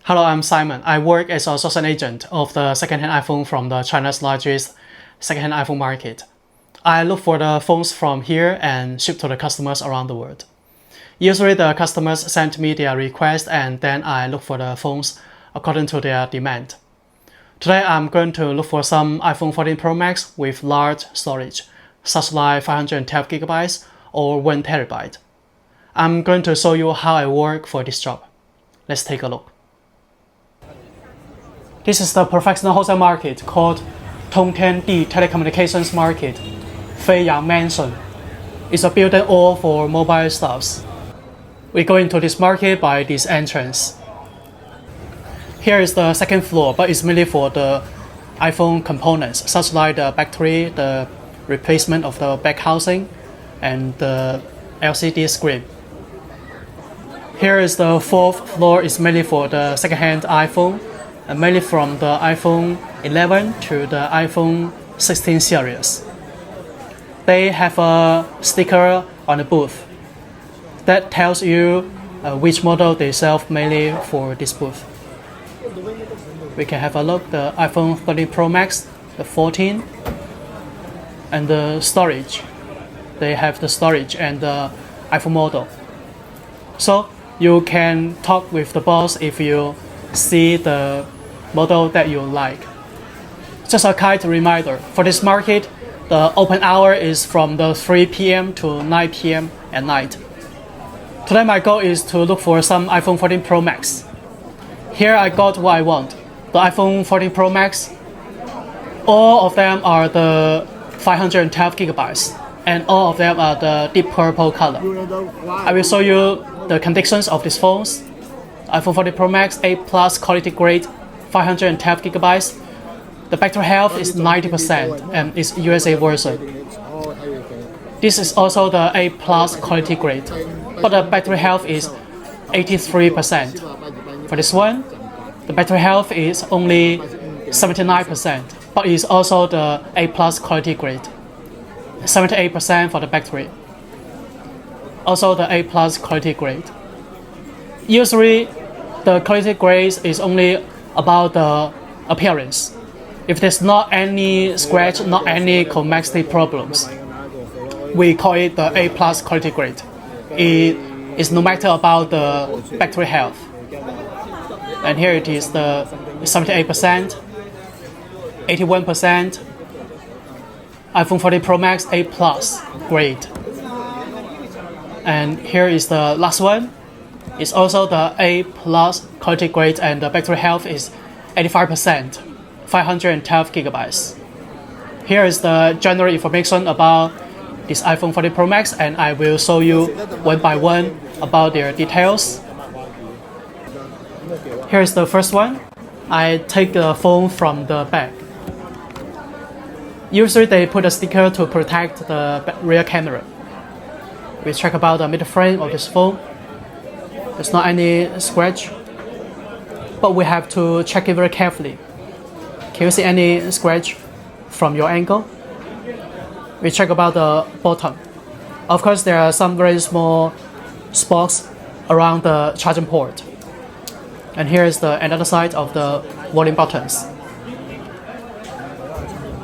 Hello, I'm Simon. I work as a sourcing agent of the second-hand iPhone from the China's largest second-hand iPhone market. I look for the phones from here and ship to the customers around the world. Usually the customers send me their request and then I look for the phones according to their demand. Today I'm going to look for some iPhone 14 Pro Max with large storage, such like 512 GB or 1 TB. I'm going to show you how I work for this job. Let's take a look. This is the professional wholesale market called Tongtiandi Telecommunications Market, Gzhuanghengxing. It's a building all for mobile stuffs. We go into this market by this entrance. Here is the second floor, but it's mainly for the iPhone components, such like the battery, the replacement of the back housing, and the LCD screen. Here is the fourth floor, is mainly for the second-hand iPhone, and mainly from the iPhone 11 to the iPhone 16 series. They have a sticker on the booth that tells you which model they sell mainly for this booth. We can have a look the iPhone 13 Pro Max, the 14, and the storage. They have the storage and the iPhone model. So you can talk with the boss if you see the model that you like. Just a kind reminder, for this market, the open hour is from the 3 p.m. to 9 p.m. at night. Today my goal is to look for some iPhone 14 Pro Max. Here I got what I want. The iPhone 14 Pro Max, all of them are the 512 GB, and all of them are the deep purple color. I will show you the conditions of these phones. iPhone 14 Pro Max A+ quality grade, 512 GB. The battery health is 90% and it's USA version. This is also the A+ quality grade, but the battery health is 83%. For this one, the battery health is only 79%, but it's also the A+ quality grade. 78% for the battery. Also the A+ quality grade. Usually, the quality grade is only about the appearance. If there's not any scratch, not any complexity problems, we call it the A+ quality grade. It is no matter about the battery health. And here it is the 78%, 81%, iPhone 14 Pro Max A+ grade. And here is the last one. It's also the A+ quality grade and the battery health is 85%, 512 GB. Here is the general information about this iPhone 14 Pro Max, and I will show you one by one about their details. Here is the first one. I take the phone from the back. Usually they put a sticker to protect the rear camera. We check about the middle frame of this phone. There's not any scratch, but we have to check it very carefully. Can you see any scratch from your angle? We check about the bottom. Of course, there are some very small spots around the charging port. And here is the another side of the volume buttons.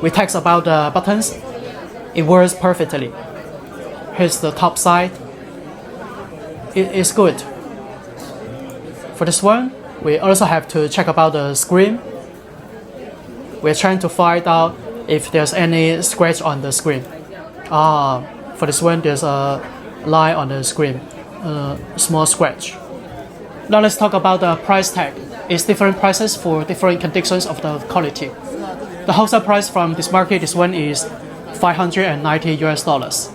We text about the buttons. It works perfectly. Here's the top side. It is good. For this one, we also have to check about the screen. We're trying to find out if there's any scratch on the screen. For this one, there's a line on the screen, a small scratch. Now let's talk about the price tag. It's different prices for different conditions of the quality. The wholesale price from this market, this one is $590 US.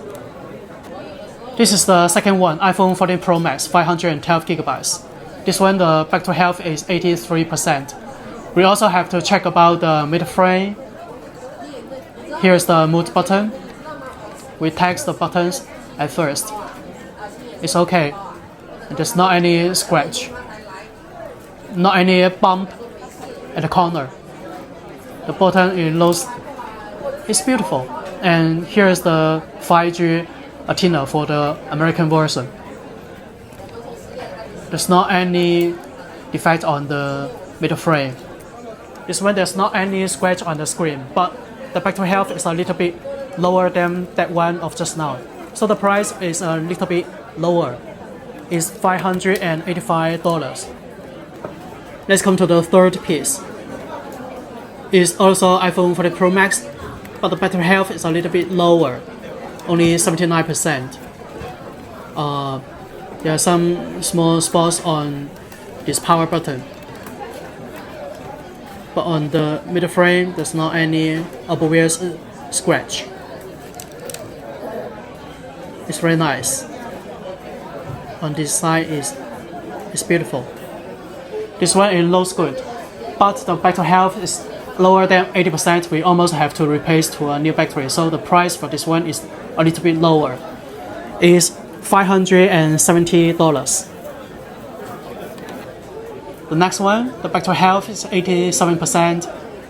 This is the second one, iPhone 14 Pro Max, 512 GB. This one, the battery health is 83%. We also have to check about the middle frame. Here's the mute button. We text the buttons at first. It's okay. There's not any scratch. Not any bump at the corner. The button is loose. It's beautiful. And here's the 5G antenna for the American version. There's not any defect on the middle frame. This one there's not any scratch on the screen, but the battery health is a little bit lower than that one of just now. So the price is a little bit lower. It's $585. Let's come to the third piece. It's also iPhone 14 Pro Max, but the battery health is a little bit lower, only 79%. There are some small spots on this power button, but on the middle frame there's not any obvious scratch. It's very nice. On this side is beautiful. This one it looks good, but the battery health is lower than 80%. We almost have to replace to a new battery, so the price for this one is a little bit lower. It's $570. The next one, the battery health is 87%.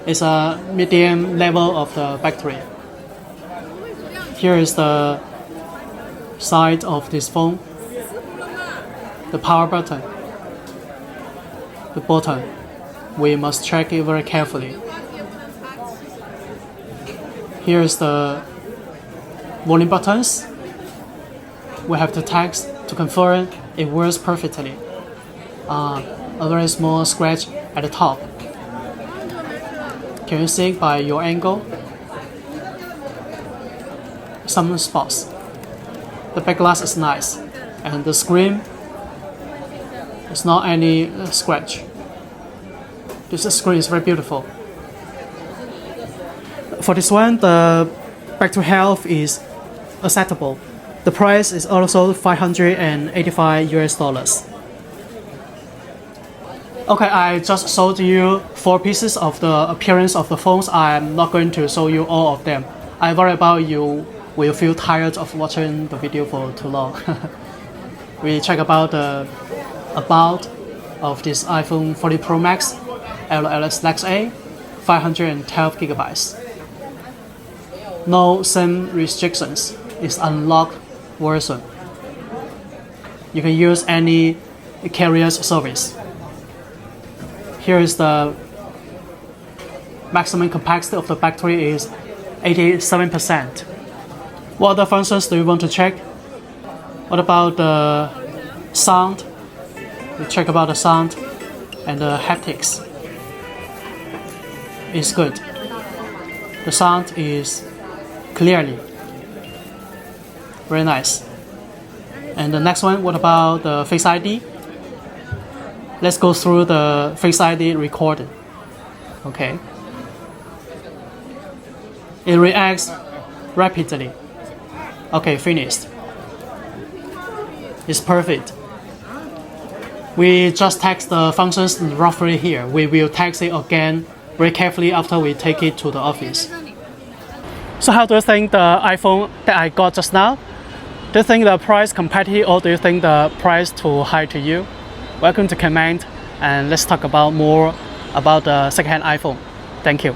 It's a medium level of the battery. Here is the side of this phone. The power button. The button. We must check it very carefully. Here is the volume buttons. We have the text to confirm it works perfectly. A very small scratch at the top. Can you see by your angle? Some spots. The back glass is nice, and the screen is not any scratch. This screen is very beautiful. For this one, the battery health is acceptable. The price is also $585. Okay, I just showed you 4 pieces of the appearance of the phones. I'm not going to show you all of them. I worry about you will feel tired of watching the video for too long. We check about the about of this iPhone 14 Pro Max LLSXA 512 GB. No SIM restrictions. It's unlocked version. You can use any carrier's service. Here is the maximum capacity of the battery is 87%. What other functions do you want to check? What about the sound? We check about the sound and the haptics. It's good. The sound is clearly very nice. And the next one, what about the Face ID? Let's go through the Face ID recording. Okay. It reacts rapidly. Okay, finished. It's perfect. We just text the functions roughly here. We will text it again very carefully after we take it to the office. So how do you think the iPhone that I got just now? Do you think the price competitive, or do you think the price too high to you? Welcome to comment, and let's talk about more about the second-hand iPhone. Thank you.